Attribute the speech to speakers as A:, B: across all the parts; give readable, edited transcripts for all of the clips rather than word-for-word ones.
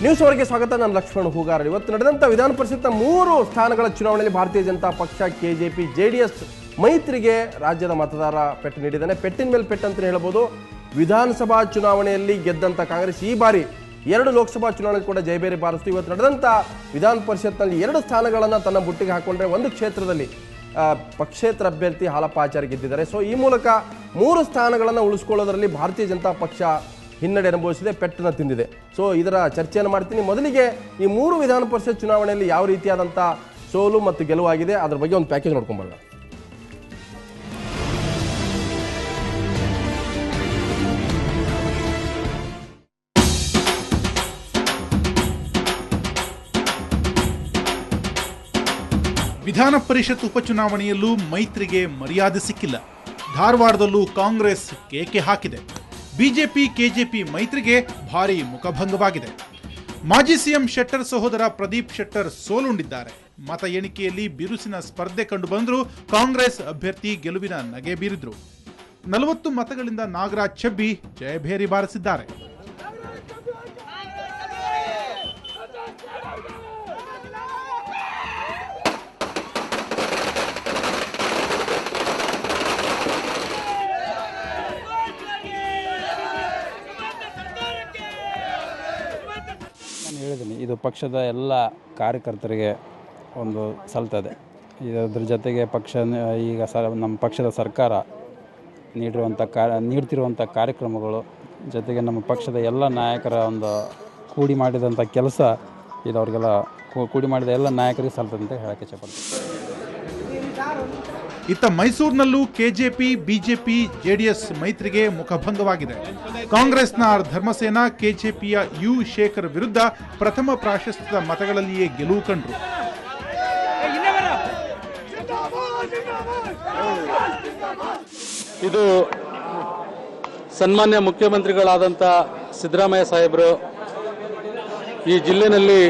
A: News ಅವರಿಗೆ ಸ್ವಾಗತ. ನಾನು ಲಕ್ಷ್ಮಣ್ ಹೂಗಾರ್. ಇವತ್ತು ನಡೆದಂಥ ವಿಧಾನ ಪರಿಷತ್ನ 3 ಸ್ಥಾನಗಳ ಚುನಾವಣೆಯಲ್ಲಿ ಭಾರತೀಯ ಜನತಾ ಪಕ್ಷ, ಕೆಜೆಪಿ, ಜೆಡಿಎಸ್ ಮೈತ್ರಿಗೆ ರಾಜ್ಯದ ಮತದಾರ ಪೆಟ್ಟು ನೀಡಿದ್ದಾನೆ. ಪೆಟ್ಟಿನ ಮೇಲೆ ಪೆಟ್ಟು ಅಂತ ಹೇಳ್ಬೋದು. ವಿಧಾನಸಭಾ ಚುನಾವಣೆಯಲ್ಲಿ ಗೆದ್ದಂಥ ಕಾಂಗ್ರೆಸ್ ಈ ಬಾರಿ 2 ಲೋಕಸಭಾ ಚುನಾವಣೆ ಕೂಡ ಜಯಬೇರಿ ಬಾರಿಸಿತು. ಇವತ್ತು ನಡೆದಂಥ ವಿಧಾನ ಪರಿಷತ್ನಲ್ಲಿ 2 ಸ್ಥಾನಗಳನ್ನು ತನ್ನ ಬುಟ್ಟಿಗೆ ಹಾಕೊಂಡ್ರೆ ಒಂದು ಕ್ಷೇತ್ರದಲ್ಲಿ ಪಕ್ಷೇತರ ಅಭ್ಯರ್ಥಿ ಹಾಲಪ್ಪ ಆಚಾರ್ಯ ಗೆದ್ದಿದ್ದಾರೆ. ಸೊ ಈ ಮೂಲಕ 3 ಸ್ಥಾನಗಳನ್ನು ಉಳಿಸ್ಕೊಳ್ಳೋದರಲ್ಲಿ ಭಾರತೀಯ ಜನತಾ ಪಕ್ಷ ಹಿನ್ನಡೆ ಅನುಭವಿಸಿದೆ, ಪೆಟ್ಟನ್ನು ತಿಂದಿದೆ. ಸೊ ಇದರ ಚರ್ಚೆಯನ್ನು ಮಾಡ್ತೀನಿ. ಮೊದಲಿಗೆ ಈ 3 ವಿಧಾನ ಪರಿಷತ್ ಚುನಾವಣೆಯಲ್ಲಿ ಯಾವ ರೀತಿಯಾದಂಥ ಸೋಲು ಮತ್ತು ಗೆಲುವಾಗಿದೆ ಅದ್ರ ಬಗ್ಗೆ ಒಂದು ಪ್ಯಾಕೇಜ್ ನೋಡ್ಕೊಂಬರೋಣ.
B: ವಿಧಾನ ಪರಿಷತ್ ಉಪಚುನಾವಣೆಯಲ್ಲೂ ಮೈತ್ರಿಗೆ ಮರ್ಯಾದೆ ಸಿಕ್ಕಿಲ್ಲ. ಧಾರವಾಡದಲ್ಲೂ ಕಾಂಗ್ರೆಸ್ ಕೇಕೆ ಹಾಕಿದೆ. ಬಿಜೆಪಿ ಕೆಜೆಪಿ ಮೈತ್ರಿಗೆ ಭಾರೀ ಮುಖಭಂಗವಾಗಿದೆ. ಮಾಜಿ ಸಿಎಂ ಶೆಟ್ಟರ್ ಸಹೋದರ ಪ್ರದೀಪ್ ಶೆಟ್ಟರ್ ಸೋಲುಂಡಿದ್ದಾರೆ. ಮತ ಎಣಿಕೆಯಲ್ಲಿ ಬಿರುಸಿನ ಸ್ಪರ್ಧೆ ಕಂಡು ಬಂದರೂ ಕಾಂಗ್ರೆಸ್ ಅಭ್ಯರ್ಥಿ ಗೆಲುವಿನ ನಗೆ ಬೀರಿದ್ರು. 40 ಮತಗಳಿಂದ ನಾಗರಾಜ್ ಛಬ್ಬಿ ಜಯಭೇರಿ ಬಾರಿಸಿದ್ದಾರೆ.
C: ಹೇಳಿದ್ದೀನಿ, ಇದು ಪಕ್ಷದ ಎಲ್ಲ ಕಾರ್ಯಕರ್ತರಿಗೆ ಒಂದು ಸಲ್ತದೆ. ಇದರ ಜೊತೆಗೆ ಈಗ ನಮ್ಮ ಪಕ್ಷದ ಸರ್ಕಾರ ನೀಡ್ತಿರುವಂಥ ಕಾರ್ಯಕ್ರಮಗಳು ಜೊತೆಗೆ ನಮ್ಮ ಪಕ್ಷದ ಎಲ್ಲ ನಾಯಕರ ಒಂದು ಕೂಡಿ ಮಾಡಿದಂಥ ಕೆಲಸ ಇದು ಅವ್ರಿಗೆಲ್ಲ ಕೂಡಿ ಮಾಡಿದ ಎಲ್ಲ ನಾಯಕರಿಗೆ ಸಲ್ತದೆ ಅಂತ ಹೇಳಕ್ಕೆ ಇಷ್ಟಪಡ್ತೀನಿ.
B: ಇತ್ತ ಮೈಸೂರಿನಲ್ಲೂ ಕೆಜೆಪಿ, ಬಿಜೆಪಿ, ಜೆಡಿಎಸ್ ಮೈತ್ರಿಗೆ ಮುಖಭಂಗವಾಗಿದೆ. ಕಾಂಗ್ರೆಸ್ನ ಆರ್ ಧರ್ಮಸೇನಾ ಕೆಜೆಪಿಯ ಯು ಶೇಖರ್ ವಿರುದ್ಧ ಪ್ರಥಮ ಪ್ರಾಶಸ್ತ್ಯದ ಮತಗಳಲ್ಲಿಯೇ ಗೆಲುವು ಕಂಡ್ರು.
D: ಇದು ಸನ್ಮಾನ್ಯ ಮುಖ್ಯಮಂತ್ರಿಗಳಾದಂಥ ಸಿದ್ದರಾಮಯ್ಯ ಸಾಹೇಬರು ಈ ಜಿಲ್ಲೆಯಲ್ಲಿ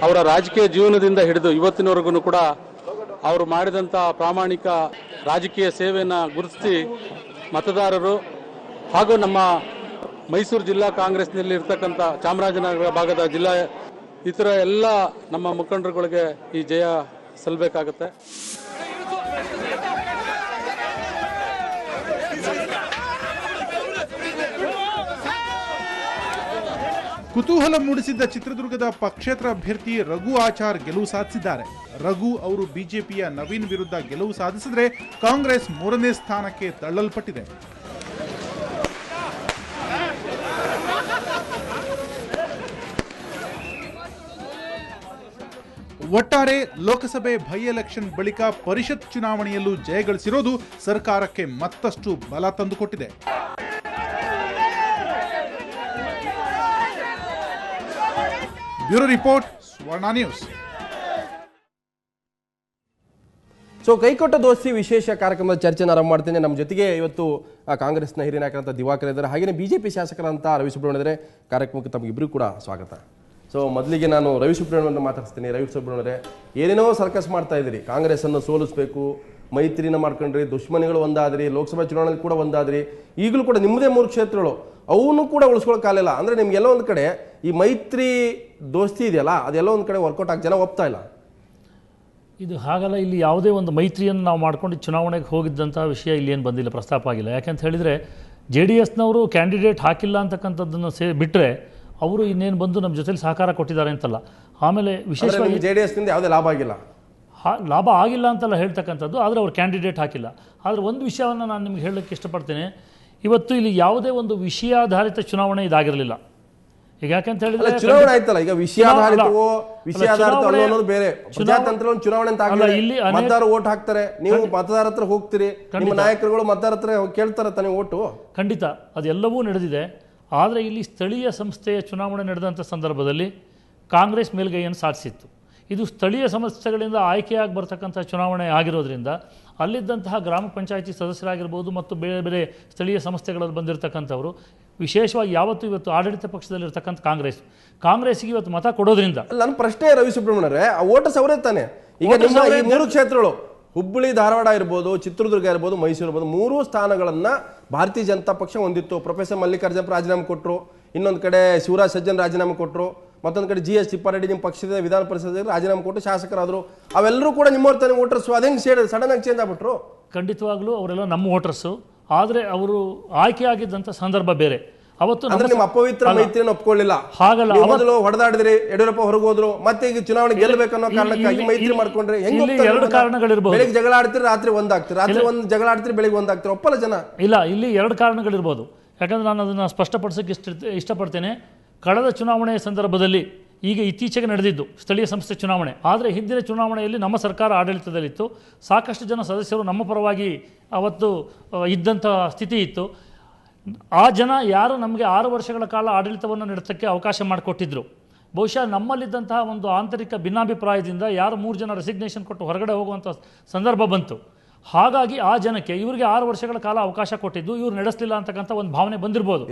D: ಅವರ ರಾಜಕೀಯ ಜೀವನದಿಂದ ಹಿಡಿದು ಇವತ್ತಿನವರೆಗೂ ಕೂಡ ಅವರು ಮಾಡಿದಂಥ ಪ್ರಾಮಾಣಿಕ ರಾಜಕೀಯ ಸೇವೆಯನ್ನು ಗುರುತಿಸಿ ಮತದಾರರು ಹಾಗೂ ನಮ್ಮ ಮೈಸೂರು ಜಿಲ್ಲಾ ಕಾಂಗ್ರೆಸ್ನಲ್ಲಿ ಇರ್ತಕ್ಕಂಥ ಚಾಮರಾಜನಗರ ಭಾಗದ ಜಿಲ್ಲಾ ಇತರ ಎಲ್ಲ ನಮ್ಮ ಮುಖಂಡರುಗಳಿಗೆ ಈ ಜಯ ಸಲ್ಲಬೇಕಾಗತ್ತೆ.
B: ಕುತೂಹಲ ಮೂಡಿಸಿದ್ದ ಚಿತ್ರದುರ್ಗದ ಪಕ್ಷೇತರ ಅಭ್ಯರ್ಥಿ ರಘು ಆಚಾರ್ ಗೆಲುವು ಸಾಧಿಸಿದ್ದಾರೆ. ರಘು ಅವರು ಬಿಜೆಪಿಯ ನವೀನ್ ವಿರುದ್ಧ ಗೆಲುವು ಸಾಧಿಸಿದರೆ ಕಾಂಗ್ರೆಸ್ 3ನೇ ಸ್ಥಾನಕ್ಕೆ ತಳ್ಳಲ್ಪಟ್ಟಿದೆ. ಒಟ್ಟಾರೆ ಲೋಕಸಭೆ ಬೈ ಎಲೆಕ್ಷನ್ ಬಳಿಕ ಪರಿಷತ್ ಚುನಾವಣೆಯಲ್ಲೂ ಜಯಗಳಿಸಿರೋದು ಸರ್ಕಾರಕ್ಕೆ ಮತ್ತಷ್ಟು ಬಲ ತಂದುಕೊಟ್ಟಿದೆ. ಬ್ಯೂರೋ ರಿಪೋರ್ಟ್, ಸ್ವರ್ಣ ನ್ಯೂಸ್.
A: ಸೊ ಕೈಕೊಟ್ಟ ದೋಸ್ತಿ ವಿಶೇಷ ಕಾರ್ಯಕ್ರಮದ ಚರ್ಚೆನ ಆರಂಭ ಮಾಡ್ತೇನೆ. ನಮ್ಮ ಜೊತೆಗೆ ಇವತ್ತು ಕಾಂಗ್ರೆಸ್ನ ಹಿರಿಯ ನಾಯಕರಂತ ದಿವಾಕರ್ ಇದ್ದಾರೆ, ಹಾಗೆಯೇ ಬಿಜೆಪಿ ಶಾಸಕರಂತ ರವಿ ಸುಬ್ರಹ್ಮಣ್ಯ ಇದ್ದಾರೆ. ಕಾರ್ಯಕ್ರಮಕ್ಕೆ ತಮಗಿಬ್ಬರು ಕೂಡ ಸ್ವಾಗತ. ಸೊ ಮೊದಲಿಗೆ ನಾನು ರವಿ ಸುಬ್ರಹ್ಮಣ್ಯನ ಮಾತಾಡ್ತೀನಿ. ರವಿ ಸುಬ್ರಹ್ಮಣ್ಯರೇ, ಏನೇನೋ ಸರ್ಕಸ್ ಮಾಡ್ತಾ ಇದ್ದೀರಿ, ಕಾಂಗ್ರೆಸ್ಸನ್ನು ಸೋಲಿಸಬೇಕು, ಮೈತ್ರಿನ ಮಾಡ್ಕೊಂಡ್ರಿ, ದುಶ್ಮನಿಗಳು ಒಂದಾದ್ರಿ, ಲೋಕಸಭಾ ಚುನಾವಣೆಯಲ್ಲಿ ಕೂಡ ಒಂದಾದ್ರಿ, ಈಗಲೂ ಕೂಡ ನಿಮ್ಮದೇ 3 ಕ್ಷೇತ್ರಗಳು ಅವನು ಕೂಡ ಉಳಿಸ್ಕೊಳ್ಳೋಕ್ಕಾಗಲಿಲ್ಲ. ಅಂದರೆ ನಿಮ್ಗೆಲ್ಲ ಒಂದು ಕಡೆ ಈ ಮೈತ್ರಿ ದೋಸ್ತಿ ಇದೆಯಲ್ಲ, ಅದೆಲ್ಲ ಒಂದು ಕಡೆ ವರ್ಕೌಟ್ ಆಗಿ ಜನ ಒಪ್ತಾ ಇಲ್ಲ.
E: ಇದು ಹಾಗಲ್ಲ. ಇಲ್ಲಿ ಯಾವುದೇ ಒಂದು ಮೈತ್ರಿಯನ್ನು ನಾವು ಮಾಡ್ಕೊಂಡು ಚುನಾವಣೆಗೆ ಹೋಗಿದ್ದಂಥ ವಿಷಯ ಇಲ್ಲಿ ಏನು ಬಂದಿಲ್ಲ, ಪ್ರಸ್ತಾಪ ಆಗಿಲ್ಲ. ಯಾಕೆಂತ ಹೇಳಿದರೆ JDSನವರು ಕ್ಯಾಂಡಿಡೇಟ್ ಹಾಕಿಲ್ಲ ಅಂತಕ್ಕಂಥದ್ದನ್ನು ಬಿಟ್ಟರೆ ಅವರು ಇನ್ನೇನು ಬಂದು ನಮ್ಮ ಜೊತೆಲಿ ಸಹಕಾರ ಕೊಟ್ಟಿದ್ದಾರೆ ಅಂತಲ್ಲ. ಆಮೇಲೆ ವಿಶೇಷವಾಗಿ
A: JDSನಿಂದ ಯಾವುದೇ ಲಾಭ ಆಗಿಲ್ಲ,
E: ಲಾಭ ಆಗಿಲ್ಲ ಅಂತಲ್ಲ ಹೇಳ್ತಕ್ಕಂಥದ್ದು, ಆದರೆ ಅವರು ಕ್ಯಾಂಡಿಡೇಟ್ ಹಾಕಿಲ್ಲ. ಆದರೆ ಒಂದು ವಿಷಯವನ್ನು ನಾನು ನಿಮ್ಗೆ ಹೇಳೋಕ್ಕೆ ಇಷ್ಟಪಡ್ತೇನೆ. ಇವತ್ತು ಇಲ್ಲಿ ಯಾವುದೇ ಒಂದು ವಿಷಯಾಧಾರಿತ ಚುನಾವಣೆ ಇದಾಗಿರಲಿಲ್ಲ. ಈಗ ಯಾಕಂತ ಹೇಳಿದ್ರೆ
A: ಚುನಾವಣೆ ಆಯ್ತಲ್ಲ, ಈಗ ವಿಷಯಾಧಾರಿತವೋ ವಿಷಯಾಧಾರಿತ ಅನ್ನೋದು ಬೇರೆ. ಪ್ರಜಾತಂತ್ರ ಒಂದು ಚುನಾವಣೆ ಅಂತ ಆಗಲ್ಲ. ಇಲ್ಲಿ ಮತದಾರರು ಓಟ್ ಹಾಕ್ತಾರೆ, ನೀವು ಮತದಾರ ಹತ್ರ ಹೋಗ್ತೀರಿ, ನಿಮ್ಮ ನಾಯಕರುಗಳು ಮತದಾರ ಹತ್ರ ಕೇಳ್ತಾರೆ ತಾನೇ ಓಟು.
E: ಖಂಡಿತ ಅದೆಲ್ಲವೂ ನಡೆದಿದೆ. ಆದರೆ ಇಲ್ಲಿ ಸ್ಥಳೀಯ ಸಂಸ್ಥೆಯ ಚುನಾವಣೆ ನಡೆದಂಥ ಸಂದರ್ಭದಲ್ಲಿ ಕಾಂಗ್ರೆಸ್ ಮೇಲ್ಗೈಯನ್ನು ಸಾಧಿಸಿತ್ತು. ಇದು ಸ್ಥಳೀಯ ಸಂಸ್ಥೆಗಳಿಂದ ಆಯ್ಕೆಯಾಗಿ ಬರ್ತಕ್ಕಂಥ ಚುನಾವಣೆ ಆಗಿರೋದ್ರಿಂದ ಅಲ್ಲಿದ್ದಂತಹ ಗ್ರಾಮ ಪಂಚಾಯಿತಿ ಸದಸ್ಯರಾಗಿರ್ಬೋದು ಮತ್ತು ಬೇರೆ ಬೇರೆ ಸ್ಥಳೀಯ ಸಂಸ್ಥೆಗಳಲ್ಲಿ ಬಂದಿರತಕ್ಕಂಥವರು ವಿಶೇಷವಾಗಿ ಯಾವತ್ತೂ ಇವತ್ತು ಆಡಳಿತ ಪಕ್ಷದಲ್ಲಿರ್ತಕ್ಕಂಥ ಕಾಂಗ್ರೆಸ್ಗೆ ಇವತ್ತು ಮತ ಕೊಡೋದ್ರಿಂದ
A: ನನ್ನ ಪ್ರಶ್ನೆ ರವಿ ಸುಬ್ರಹ್ಮಣ್ಯರೇ, ಆ ಓಟರ್ಸ್ ಅವರೇ ತಾನೆ. ಈಗ ನಿಮ್ಮ ಈ 3 ಕ್ಷೇತ್ರಗಳು ಹುಬ್ಬಳ್ಳಿ ಧಾರವಾಡ ಇರ್ಬೋದು, ಚಿತ್ರದುರ್ಗ ಇರ್ಬೋದು, ಮೈಸೂರು ಇರ್ಬೋದು, 3 ಸ್ಥಾನಗಳನ್ನು ಭಾರತೀಯ ಜನತಾ ಪಕ್ಷ ಹೊಂದಿತ್ತು. ಪ್ರೊಫೆಸರ್ ಮಲ್ಲಿಕಾರ್ಜುನ ರಾಜೀನಾಮೆ ಕೊಟ್ಟರು. ಇನ್ನೊಂದು ಕಡೆ ಶಿವರಾಜ್ ಸಜ್ಜನ್ ರಾಜೀನಾಮೆ ಕೊಟ್ಟರು, ಮತ್ತೊಂದು ಕಡೆ GS ತಿಪ್ಪಾರೆಡ್ಡಿ ನಿಮ್ಮ ಪಕ್ಷದ ವಿಧಾನ ಪರಿಷತ್ ರಾಜೀನಾಮೆ ಕೊಟ್ಟು ಶಾಸಕರಾದರು. ಅವೆಲ್ಲರೂ ಕೂಡ ನಿಮ್ಮವ್ರ ತಾನೇ ವೋಟರ್ಸು, ಅದೇಂಗೆ ಸಡನ್ ಆಗಿ ಚೇಂಜ್ ಆಗ್ಬಿಟ್ರು?
E: ಖಂಡಿತವಾಗ್ಲೂ ಅವರೆಲ್ಲ ನಮ್ಮ ವೋಟರ್ಸು, ಆದರೆ ಅವರು ಆಯ್ಕೆ ಆಗಿದ್ದಂಥ ಸಂದರ್ಭ ಬೇರೆ. ಅವತ್ತು
A: ಅಂದ್ರೆ ನಿಮ್ಮ ಅಪವಿತ್ರ ಮೈತ್ರಿಯನ್ನು ಒಪ್ಕೊಳ್ಳಿಲ್ಲ.
E: ಹಾಗಲ್ಲ,
A: ಮೊದಲು ಹೊಡೆದಾಡಿದ್ರಿ, ಯಡಿಯೂರಪ್ಪ ಹೊರಗೆ ಹೋದ್ರು, ಮತ್ತೆ ಈಗ ಚುನಾವಣೆ ಗೆಲ್ಲಬೇಕನ್ನೋ ಕಾರಣಕ್ಕಾಗಿ ಮೈತ್ರಿ ಮಾಡ್ಕೊಂಡ್ರೆ
E: ಎರಡು ಕಾರಣಗಳಿರ್ಬೋದು.
A: ಬೆಳಿಗ್ಗೆ ಜಗಳ ಆಡ್ತೀರಿ, ರಾತ್ರಿ ಒಂದಾಗ್ತೀರಿ, ರಾತ್ರಿ ಒಂದು ಜಗಳ ಆಡ್ತೀರಿ, ಬೆಳಿಗ್ಗೆ ಒಂದಾಗ್ತೀರಿ, ಒಪ್ಪಲ್ಲ ಜನ.
E: ಇಲ್ಲ, ಇಲ್ಲಿ ಎರಡು ಕಾರಣಗಳಿರ್ಬೋದು. ಯಾಕಂದ್ರೆ ನಾನು ಅದನ್ನು ಸ್ಪಷ್ಟಪಡಿಸೋಕೆ ಇಷ್ಟಪಡ್ತೇನೆ. ಕಳೆದ ಚುನಾವಣೆಯ ಸಂದರ್ಭದಲ್ಲಿ, ಈಗ ಇತ್ತೀಚೆಗೆ ನಡೆದಿದ್ದು ಸ್ಥಳೀಯ ಸಂಸ್ಥೆ ಚುನಾವಣೆ, ಆದರೆ ಹಿಂದಿನ ಚುನಾವಣೆಯಲ್ಲಿ ನಮ್ಮ ಸರ್ಕಾರ ಆಡಳಿತದಲ್ಲಿತ್ತು, ಸಾಕಷ್ಟು ಜನ ಸದಸ್ಯರು ನಮ್ಮ ಪರವಾಗಿ ಅವತ್ತು ಇದ್ದಂಥ ಸ್ಥಿತಿ ಇತ್ತು. ಆ ಜನ ಯಾರು ನಮಗೆ 6 ವರ್ಷಗಳ ಕಾಲ ಆಡಳಿತವನ್ನು ನಡೆಸೋಕ್ಕೆ ಅವಕಾಶ ಮಾಡಿಕೊಟ್ಟಿದ್ರು, ಬಹುಶಃ ನಮ್ಮಲ್ಲಿದ್ದಂತಹ ಒಂದು ಆಂತರಿಕ ಭಿನ್ನಾಭಿಪ್ರಾಯದಿಂದ ಯಾರು 3 ಜನ ರೆಸಿಗ್ನೇಷನ್ ಕೊಟ್ಟು ಹೊರಗಡೆ ಹೋಗುವಂಥ ಸಂದರ್ಭ ಬಂತು. ಹಾಗಾಗಿ ಆ ಜನಕ್ಕೆ ಇವರಿಗೆ 6 ವರ್ಷಗಳ ಕಾಲ ಅವಕಾಶ ಕೊಟ್ಟಿದ್ದು ಇವರು ನಡೆಸಲಿಲ್ಲ ಅಂತಕ್ಕಂಥ ಒಂದು ಭಾವನೆ ಬಂದಿರ್ಬೋದು.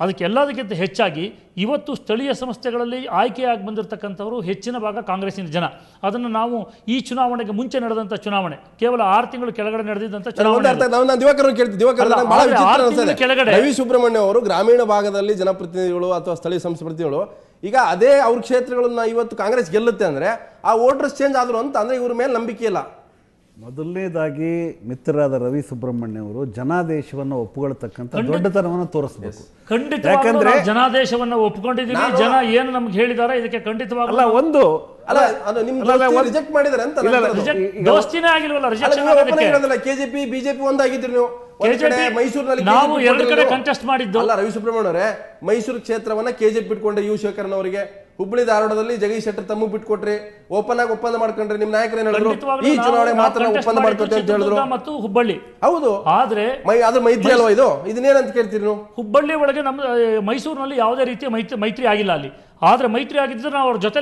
E: ಅದಕ್ಕೆ ಎಲ್ಲದಕ್ಕಿಂತ ಹೆಚ್ಚಾಗಿ ಇವತ್ತು ಸ್ಥಳೀಯ ಸಂಸ್ಥೆಗಳಲ್ಲಿ ಆಯ್ಕೆಯಾಗಿ ಬಂದಿರತಕ್ಕಂಥವರು ಹೆಚ್ಚಿನ ಭಾಗ ಕಾಂಗ್ರೆಸ್ಸಿನ ಜನ. ಅದನ್ನು ನಾವು ಈ ಚುನಾವಣೆಗೆ ಮುಂಚೆ ನಡೆದಂಥ ಚುನಾವಣೆ, ಕೇವಲ 6 ತಿಂಗಳು ಕೆಳಗಡೆ ನಡೆದಿದ್ದಂಥ ಚುನಾವಣೆ
A: ಕೆಳಗಡೆ ರವಿ ಸುಬ್ರಹ್ಮಣ್ಯ ಅವರು ಗ್ರಾಮೀಣ ಭಾಗದಲ್ಲಿ ಜನಪ್ರತಿನಿಧಿಗಳು ಅಥವಾ ಸ್ಥಳೀಯ ಸಂಸ್ಥೆ ಪ್ರತಿನಿಧಿಗಳು ಈಗ ಅದೇ ಅವ್ರ ಕ್ಷೇತ್ರಗಳನ್ನ ಇವತ್ತು ಕಾಂಗ್ರೆಸ್ ಗೆಲ್ಲುತ್ತೆ ಅಂದ್ರೆ ಆ ವೋಟರ್ಸ್ ಚೇಂಜ್ ಆದ್ರು ಅಂತ ಅಂದ್ರೆ ಇವ್ರ ಮೇಲೆ ನಂಬಿಕೆ ಇಲ್ಲ.
F: ಮೊದಲನೇದಾಗಿ ಮಿತ್ರರಾದ ರವಿ ಸುಬ್ರಹ್ಮಣ್ಯ ಅವರು ಜನಾದೇಶವನ್ನು ಒಪ್ಪಿಕೊಳ್ತಕ್ಕಂಥ ದೊಡ್ಡತನವನ್ನು ತೋರಿಸಬೇಕು.
E: ಯಾಕಂದ್ರೆ ಜನಾದೇಶವನ್ನು ಒಪ್ಪಿಕೊಂಡಿದ್ದೀವಿ, ಜನ ಏನು ನಮ್ಗೆ ಹೇಳಿದಾರೆ ಇದಕ್ಕೆ ಖಂಡಿತವಾಗಲ್ಲ.
F: ಒಂದು
A: ರಿಜೆಕ್ಟ್ ಮಾಡಿದಾರೆ ಅಂತ
E: ದೋಸ್ತಿನೇ ಆಗಿಲ್ವಲ್ಲ,
A: ಕೆಜೆಪಿ ಬಿಜೆಪಿ ಒಂದಾಗಿದ್ರಿ ನೀವು. ಮೈಸೂರಿನಲ್ಲಿ
E: ನಾವು 2 ಕಡೆ ಕಂಟೆಸ್ಟ್ ಮಾಡಿದ್ದು
A: ಅಲ್ಲ. ರವಿ ಸುಬ್ರಹ್ಮಣ್ಯ ಅವರೇ, ಮೈಸೂರು ಕ್ಷೇತ್ರವನ್ನ ಕೆಜೆಪಿ ಬಿಟ್ಕೊಂಡ್ರೆ ಯು ಶೇಖರನ್ ಅವರಿಗೆ, ಹುಬ್ಬಳ್ಳಿ ಧಾರವಾಡದಲ್ಲಿ ಜಗದೀಶ್ ಶೆಟ್ಟರ್ ತಮ್ಮ ಬಿಟ್ಕೊಟ್ರಿ, ಓಪನ್ ಆಗಿ ಒಪ್ಪಂದ ಮಾಡ್ಕೊಂಡ್ರಿ. ನಿಮ್ ನಾಯಕರು ಏನ್ ಹೇಳಿದ್ರು, ಈ ಚುನಾವಣೆ ಮಾತ್ರ ಒಪ್ಪಂದ ಮಾಡ್ಕೊಳ್ತೇವೆ ಅಂತ ಹೇಳಿದ್ರು.
E: ಮತ್ತು ಹುಬ್ಬಳ್ಳಿ
A: ಹೌದು,
E: ಆದ್ರೆ
A: ಅದು ಮೈತ್ರಿ ಅಲ್ವಾ ಇದು? ಇದನ್ನೇನಂತ ಕೇಳ್ತೀರಿ ನೀವು?
E: ಹುಬ್ಬಳ್ಳಿ ಒಳಗೆ ನಮ್ಮ ಮೈಸೂರಿನಲ್ಲಿ ಯಾವುದೇ ರೀತಿಯ ಮೈತ್ರಿ ಆಗಿಲ್ಲ ಅಲ್ಲಿ. ಆದ್ರೆ ಮೈತ್ರಿ ಆಗಿದ್ರೆ ನಾವು ಅವ್ರ ಜೊತೆ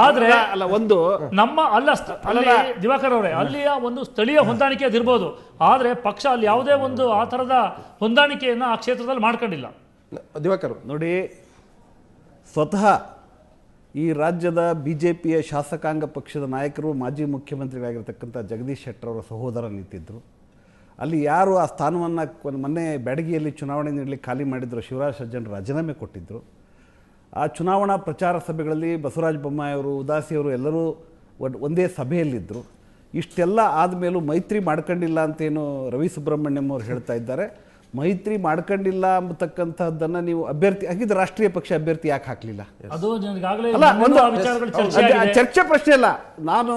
E: ಆದ್ರೆ
F: ಒಂದು
E: ನಮ್ಮ ಅಲ್ಲಿ ದಿವಾಕರ್ ಅವರೇ, ಅಲ್ಲಿಯ ಒಂದು ಸ್ಥಳೀಯ ಹೊಂದಾಣಿಕೆ ಅದಿರ್ಬೋದು, ಆದ್ರೆ ಪಕ್ಷ ಅಲ್ಲಿ ಯಾವುದೇ ಒಂದು ಆ ತರದ ಹೊಂದಾಣಿಕೆಯನ್ನ ಆ ಕ್ಷೇತ್ರದಲ್ಲಿ ಮಾಡ್ಕೊಂಡಿಲ್ಲ.
A: ದಿವಾಕರ್
F: ನೋಡಿ, ಸ್ವತಃ ಈ ರಾಜ್ಯದ BJPಯ ಶಾಸಕಾಂಗ ಪಕ್ಷದ ನಾಯಕರು ಮಾಜಿ ಮುಖ್ಯಮಂತ್ರಿಗಳಾಗಿರ್ತಕ್ಕಂಥ ಜಗದೀಶ್ ಶೆಟ್ಟರ್ ಅವರ ಸಹೋದರ ನಿಂತಿದ್ದರು. ಅಲ್ಲಿ ಯಾರು ಆ ಸ್ಥಾನವನ್ನು ಮೊನ್ನೆ ಬ್ಯಾಡಗಿಯಲ್ಲಿ ಚುನಾವಣೆ ನೀಡಲಿಕ್ಕೆ ಖಾಲಿ ಮಾಡಿದ್ರು, ಶಿವರಾಜ್ ಸಜ್ಜನ್ ರಾಜೀನಾಮೆ ಕೊಟ್ಟಿದ್ದರು. ಆ ಚುನಾವಣಾ ಪ್ರಚಾರ ಸಭೆಗಳಲ್ಲಿ ಬಸವರಾಜ ಬೊಮ್ಮಾಯಿ ಅವರು, ಉದಾಸಿಯವರು ಎಲ್ಲರೂ ಒಂದೇ ಸಭೆಯಲ್ಲಿದ್ದರು. ಇಷ್ಟೆಲ್ಲ ಆದಮೇಲೂ ಮೈತ್ರಿ ಮಾಡ್ಕೊಂಡಿಲ್ಲ ಅಂತೇನು ರವಿ ಸುಬ್ರಹ್ಮಣ್ಯಂ ಅವರು ಹೇಳ್ತಾ ಇದ್ದಾರೆ. ಮೈತ್ರಿ ಮಾಡ್ಕೊಂಡಿಲ್ಲ ಅಂತಕ್ಕಂಥದ್ದನ್ನು ನೀವು ಅಭ್ಯರ್ಥಿ ಹಾಕಿದ್ರೆ ರಾಷ್ಟ್ರೀಯ ಪಕ್ಷ ಅಭ್ಯರ್ಥಿ ಯಾಕೆ ಹಾಕಲಿಲ್ಲ? ಚರ್ಚೆ ಪ್ರಶ್ನೆ ಅಲ್ಲ. ನಾನು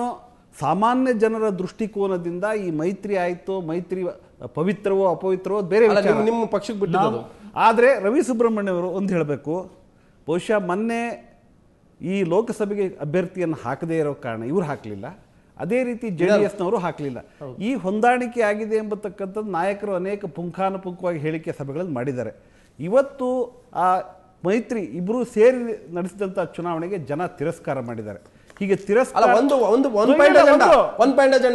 F: ಸಾಮಾನ್ಯ ಜನರ ದೃಷ್ಟಿಕೋನದಿಂದ ಈ ಮೈತ್ರಿ ಆಯಿತು, ಮೈತ್ರಿ ಪವಿತ್ರವೋ ಅಪವಿತ್ರವೋ ಬೇರೆ
A: ನಿಮ್ಮ ಪಕ್ಷಕ್ಕೆ ಬಿಟ್ಟು.
F: ಆದರೆ ರವಿ ಸುಬ್ರಹ್ಮಣ್ಯ ಅವರು ಒಂದು ಹೇಳಬೇಕು, ಬಹುಶಃ ಮೊನ್ನೆ ಈ ಲೋಕಸಭೆಗೆ ಅಭ್ಯರ್ಥಿಯನ್ನು ಹಾಕದೇ ಇರೋ ಕಾರಣ ಇವ್ರು ಹಾಕಲಿಲ್ಲ, ಅದೇ ರೀತಿ JDSನವರು ಹಾಕಲಿಲ್ಲ. ಈ ಹೊಂದಾಣಿಕೆ ಆಗಿದೆ ಎಂಬತಕ್ಕಂಥದ್ದು ನಾಯಕರು ಅನೇಕ ಪುಂಖಾನುಪುಂಖವಾಗಿ ಹೇಳಿಕೆ ಸಭೆಗಳಲ್ಲಿ ಮಾಡಿದ್ದಾರೆ. ಇವತ್ತು ಆ ಮೈತ್ರಿ ಇಬ್ಬರು ಸೇರಿ ನಡೆಸಿದಂಥ ಚುನಾವಣೆಗೆ ಜನ ತಿರಸ್ಕಾರ ಮಾಡಿದ್ದಾರೆ. ಹೀಗೆ ತಿರಸ್ಕಾರ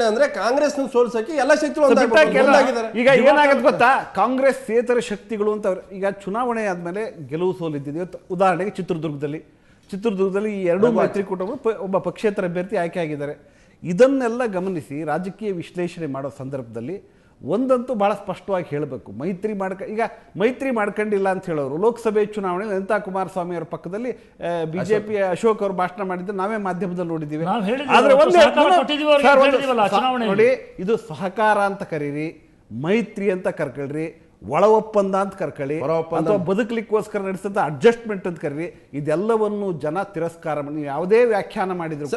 A: ಅಂದ್ರೆ ಕಾಂಗ್ರೆಸ್ ಸೋಲ್ಸಕ್ಕೆ ಎಲ್ಲ ಶಕ್ತಿಗಳು
F: ಈಗ ಏನಾಗುತ್ತೆ ಗೊತ್ತಾ, ಕಾಂಗ್ರೆಸ್ ಸೇತರ ಶಕ್ತಿಗಳು ಅಂತ. ಈಗ ಚುನಾವಣೆ ಆದ್ಮೇಲೆ ಗೆಲುವು ಸೋಲಿದ್ದಿದೆ. ಉದಾಹರಣೆಗೆ ಚಿತ್ರದುರ್ಗದಲ್ಲಿ ಈ 2 ಮೈತ್ರಿಕೂಟಗಳು ಒಬ್ಬ ಪಕ್ಷೇತರ ಅಭ್ಯರ್ಥಿ ಆಯ್ಕೆ ಆಗಿದ್ದಾರೆ. ಇದನ್ನೆಲ್ಲ ಗಮನಿಸಿ ರಾಜಕೀಯ ವಿಶ್ಲೇಷಣೆ ಮಾಡೋ ಸಂದರ್ಭದಲ್ಲಿ ಒಂದಂತೂ ಬಹಳ ಸ್ಪಷ್ಟವಾಗಿ ಹೇಳಬೇಕು, ಮೈತ್ರಿ ಮಾಡ್ಕೊಂಡಿಲ್ಲ ಅಂತ ಹೇಳೋರು ಲೋಕಸಭೆ ಚುನಾವಣೆ ಅನಂತ ಕುಮಾರಸ್ವಾಮಿ ಅವರ ಪಕ್ಕದಲ್ಲಿ BJP ಅಶೋಕ್ ಅವರು ಭಾಷಣ ಮಾಡಿದ್ದು ನಾವೇ ಮಾಧ್ಯಮದಲ್ಲಿ ನೋಡಿದ್ದೀವಿ. ನೋಡಿ, ಇದು ಸಹಕಾರ ಅಂತ ಕರೀರಿ, ಮೈತ್ರಿ ಅಂತ ಕರ್ಕೊಳ್ರಿ, ಒಳ ಒಪ್ಪಂದ ಅಂತ ಕರ್ಕೊಳ್ಳಿ, ಅಥವಾ ಬದುಕಲಿಕ್ಕೋಸ್ಕರ ನಡೆಸಿದ ಅಡ್ಜಸ್ಟ್ಮೆಂಟ್ ಅಂತ ಕರೀರಿ, ಇದೆಲ್ಲವನ್ನು ಜನ ತಿರಸ್ಕಾರ ಮಾಡಿ ಯಾವುದೇ ವ್ಯಾಖ್ಯಾನ ಮಾಡಿದ್ರು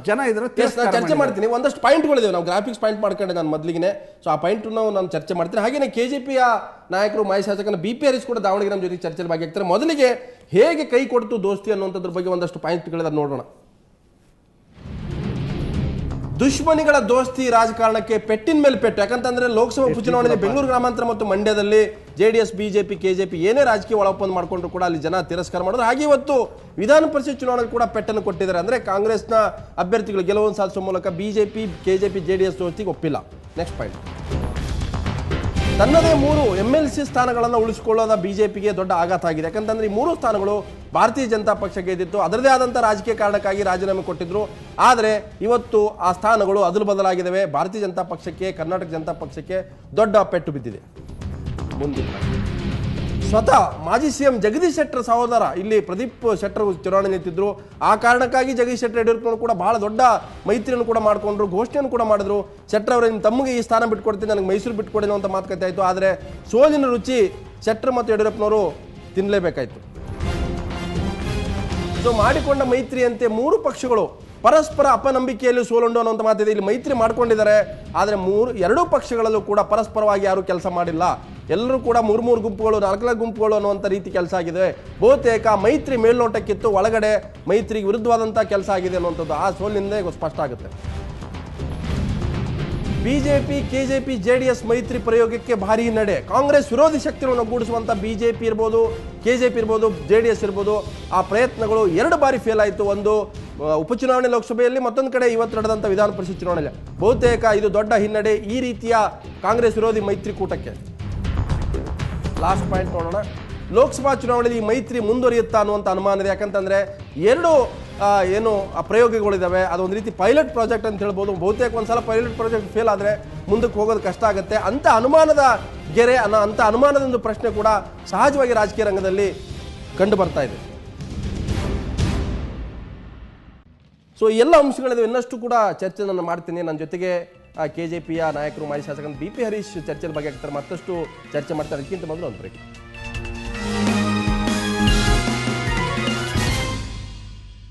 F: ಜನ ಇದನ್ನು
A: ಚರ್ಚೆ ಮಾಡ್ತೀನಿ. ಒಂದಷ್ಟು ಪಾಯಿಂಟ್ಗಳಿವೆ, ನಾವು ಗ್ರಾಫಿಕ್ಸ್ ಪಾಯಿಂಟ್ ಮಾಡ್ಕೊಂಡೆ ನಾನು ಮೊದಲಿಗೆ. ಸೊ ಆ ಪಾಯಿಂಟ್ ನಾನು ಚರ್ಚೆ ಮಾಡ್ತೀನಿ. ಹಾಗೇನೆ KJPಯ ನಾಯಕರು ಮಾಜಿ ಶಾಸಕನ BP ಹರೀಶ್ ಕೂಡ ದಾವಣಗೆರೆ ನಮ್ಮ ಜೊತೆ ಚರ್ಚೆಯಲ್ಲಿ ಭಾಗಿಯಾಗ್ತಾರೆ. ಮೊದಲಿಗೆ ಹೇಗೆ ಕೈ ಕೊಡ್ತು ದೋಸ್ತಿ ಅನ್ನುವಂಥದ್ರ ಬಗ್ಗೆ ಒಂದಷ್ಟು ಪಾಯಿಂಟ್ಗಳಿದೆ, ನೋಡೋಣ. ದುಶ್ಮನಿಗಳ ದೋಸ್ತಿ ರಾಜಕಾರಣಕ್ಕೆ ಪೆಟ್ಟಿನ ಮೇಲೆ ಪೆಟ್ಟು. ಯಾಕಂತಂದ್ರೆ ಲೋಕಸಭಾ ಉಪಚುನಾವಣೆ ಬೆಂಗಳೂರು ಗ್ರಾಮಾಂತರ ಮತ್ತು ಮಂಡ್ಯದಲ್ಲಿ JDS BJP KJP ಏನೇ ರಾಜಕೀಯ ಒಳಪಂದ ಮಾಡಿಕೊಂಡ್ರು ಕೂಡ ಅಲ್ಲಿ ಜನ ತಿರಸ್ಕಾರ ಮಾಡಿದ್ರು. ಹಾಗೆ ಇವತ್ತು ವಿಧಾನ ಪರಿಷತ್ ಚುನಾವಣೆ ಕೂಡ ಪೆಟ್ಟನ್ನು ಕೊಟ್ಟಿದ್ದಾರೆ. ಅಂದ್ರೆ ಕಾಂಗ್ರೆಸ್ನ ಅಭ್ಯರ್ಥಿಗಳು ಗೆಲುವನ್ನು ಸಾಧಿಸುವ ಮೂಲಕ BJP KJP JDS ದೋಸ್ತಿಗೆ ಒಪ್ಪಿಲ್ಲ. ನೆಕ್ಸ್ಟ್ ಪಾಯಿಂಟ್, ತನ್ನದೇ 3 MLC ಸ್ಥಾನಗಳನ್ನು ಉಳಿಸಿಕೊಳ್ಳೋದ BJPಗೆ ದೊಡ್ಡ ಆಘಾತ ಆಗಿದೆ. ಯಾಕಂತಂದ್ರೆ ಈ 3 ಸ್ಥಾನಗಳು ಭಾರತೀಯ ಜನತಾ ಪಕ್ಷ ಗೆದ್ದಿತ್ತು, ಅದರದೇ ಆದಂಥ ರಾಜಕೀಯ ಕಾರಣಕ್ಕಾಗಿ ರಾಜೀನಾಮೆ ಕೊಟ್ಟಿದ್ರು. ಆದರೆ ಇವತ್ತು ಆ ಸ್ಥಾನಗಳು ಅದಲು ಬದಲಾಗಿದ್ದಾವೆ. ಭಾರತೀಯ ಜನತಾ ಪಕ್ಷಕ್ಕೆ, ಕರ್ನಾಟಕ ಜನತಾ ಪಕ್ಷಕ್ಕೆ ದೊಡ್ಡ ಪೆಟ್ಟು ಬಿದ್ದಿದೆ. ಮುಂದಿನ ಸ್ವತಃ ಮಾಜಿ ಸಿಎಂ ಜಗದೀಶ್ ಶೆಟ್ಟರ್ ಸಹೋದರ ಇಲ್ಲಿ ಪ್ರದೀಪ್ ಶೆಟ್ಟರ್ ಚುನಾವಣೆ ನಿಂತಿದ್ರು. ಆ ಕಾರಣಕ್ಕಾಗಿ ಜಗದೀಶ್ ಶೆಟ್ಟರ್ ಯಡಿಯೂರಪ್ಪನವರು ಕೂಡ ಬಹಳ ದೊಡ್ಡ ಮೈತ್ರಿಯನ್ನು ಕೂಡ ಮಾಡಿಕೊಂಡ್ರು, ಘೋಷಣೆಯನ್ನು ಕೂಡ ಮಾಡಿದ್ರು. ಶೆಟ್ಟರ್ ಅವರು ನಿಮ್ಮ ತಮ್ಮಗೆ ಈ ಸ್ಥಾನ ಬಿಟ್ಕೊಡ್ತೀನಿ, ನನಗೆ ಮೈಸೂರು ಬಿಟ್ಕೊಡಿ ಅಂತ ಮಾತುಕತೆ ಆಯಿತು. ಆದರೆ ಸೋಲಿನ ರುಚಿ ಶೆಟ್ಟರ್ ಮತ್ತು ಯಡಿಯೂರಪ್ಪನವರು ತಿನ್ನಲೇಬೇಕಾಯಿತು. ಸೊ ಮಾಡಿಕೊಂಡ ಮೈತ್ರಿಯಂತೆ ಮೂರು ಪಕ್ಷಗಳು ಪರಸ್ಪರ ಅಪನಂಬಿಕೆಯಲ್ಲಿ ಸೋಲುಂಡು ಅನ್ನುವಂಥ ಮಾತಿದೆ. ಇಲ್ಲಿ ಮೈತ್ರಿ ಮಾಡ್ಕೊಂಡಿದ್ದಾರೆ, ಆದರೆ ಎರಡೂ ಪಕ್ಷಗಳಲ್ಲೂ ಕೂಡ ಪರಸ್ಪರವಾಗಿ ಯಾರೂ ಕೆಲಸ ಮಾಡಿಲ್ಲ. ಎಲ್ಲರೂ ಕೂಡ ಮೂರು ಗುಂಪುಗಳು, ನಾಲ್ಕು ಗುಂಪುಗಳು ಅನ್ನುವಂಥ ರೀತಿ ಕೆಲಸ ಆಗಿದೆ. ಬಹುತೇಕ ಮೈತ್ರಿ ಮೇಲ್ನೋಟಕ್ಕಿತ್ತು, ಒಳಗಡೆ ಮೈತ್ರಿಗೆ ವಿರುದ್ಧವಾದಂಥ ಕೆಲಸ ಆಗಿದೆ ಅನ್ನುವಂಥದ್ದು ಆ ಸೋಲಿನಿಂದ ಸ್ಪಷ್ಟ ಆಗುತ್ತೆ. ಬಿಜೆಪಿ ಕೆಜೆಪಿ ಜೆಡಿಎಸ್ ಮೈತ್ರಿ ಪ್ರಯೋಗಕ್ಕೆ ಭಾರಿ ಹಿನ್ನಡೆ. ಕಾಂಗ್ರೆಸ್ ವಿರೋಧಿ ಶಕ್ತಿಗಳನ್ನು ಒಗ್ಗೂಡಿಸುವಂಥ ಬಿಜೆಪಿ ಇರ್ಬೋದು, ಕೆಜೆಪಿ ಇರ್ಬೋದು, ಜೆಡಿಎಸ್ ಇರ್ಬೋದು, ಆ ಪ್ರಯತ್ನಗಳು ಎರಡು ಬಾರಿ ಫೇಲ್ ಆಯಿತು. ಒಂದು ಉಪಚುನಾವಣೆ ಲೋಕಸಭೆಯಲ್ಲಿ, ಮತ್ತೊಂದು ಕಡೆ ಇವತ್ತು ನಡೆದಂಥ ವಿಧಾನ ಪರಿಷತ್ ಚುನಾವಣೆಯಲ್ಲಿ. ಬಹುತೇಕ ಇದು ದೊಡ್ಡ ಹಿನ್ನಡೆ ಈ ರೀತಿಯ ಕಾಂಗ್ರೆಸ್ ವಿರೋಧಿ ಮೈತ್ರಿಕೂಟಕ್ಕೆ. ಲಾಸ್ಟ್ ಪಾಯಿಂಟ್ ನೋಡೋಣ. ಲೋಕಸಭಾ ಚುನಾವಣೆಯಲ್ಲಿ ಈ ಮೈತ್ರಿ ಮುಂದುವರಿಯುತ್ತಾ ಅನ್ನುವಂಥ ಅನುಮಾನ ಇದೆ. ಯಾಕಂತಂದರೆ ಎರಡು ಏನು ಪ್ರಯೋಗಗಳಿದ್ದಾವೆ, ಅದೊಂದು ರೀತಿ ಪೈಲಟ್ ಪ್ರಾಜೆಕ್ಟ್ ಅಂತ ಹೇಳ್ಬೋದು. ಬಹುತೇಕ ಒಂದ್ಸಲ ಪೈಲಟ್ ಪ್ರಾಜೆಕ್ಟ್ ಫೇಲ್ ಆದರೆ ಮುಂದಕ್ಕೆ ಹೋಗೋದು ಕಷ್ಟ ಆಗುತ್ತೆ. ಅಂಥ ಅನುಮಾನದ ಗೆರೆ ಅಂಥ ಅನುಮಾನದ ಒಂದು ಪ್ರಶ್ನೆ ಕೂಡ ಸಹಜವಾಗಿ ರಾಜಕೀಯ ರಂಗದಲ್ಲಿ ಕಂಡು ಬರ್ತಾ ಇದೆ. ಸೊ ಎಲ್ಲ ಅಂಶಗಳಿದೆ. ಇನ್ನಷ್ಟು ಕೂಡ ಚರ್ಚೆ ನಾನು ಮಾಡ್ತೀನಿ. ನನ್ನ ಜೊತೆಗೆ ಕೆಜೆಪಿಯ ನಾಯಕರು ಮಾಜಿ ಶಾಸಕ ಬಿ ಪಿ ಹರೀಶ್ ಚರ್ಚೆ ಬಗ್ಗೆ ಮತ್ತಷ್ಟು ಚರ್ಚೆ ಮಾಡ್ತಾರೆ. ಅದಕ್ಕಿಂತ ಮೊದಲು ಒಂದು ಬ್ರೇಕ್.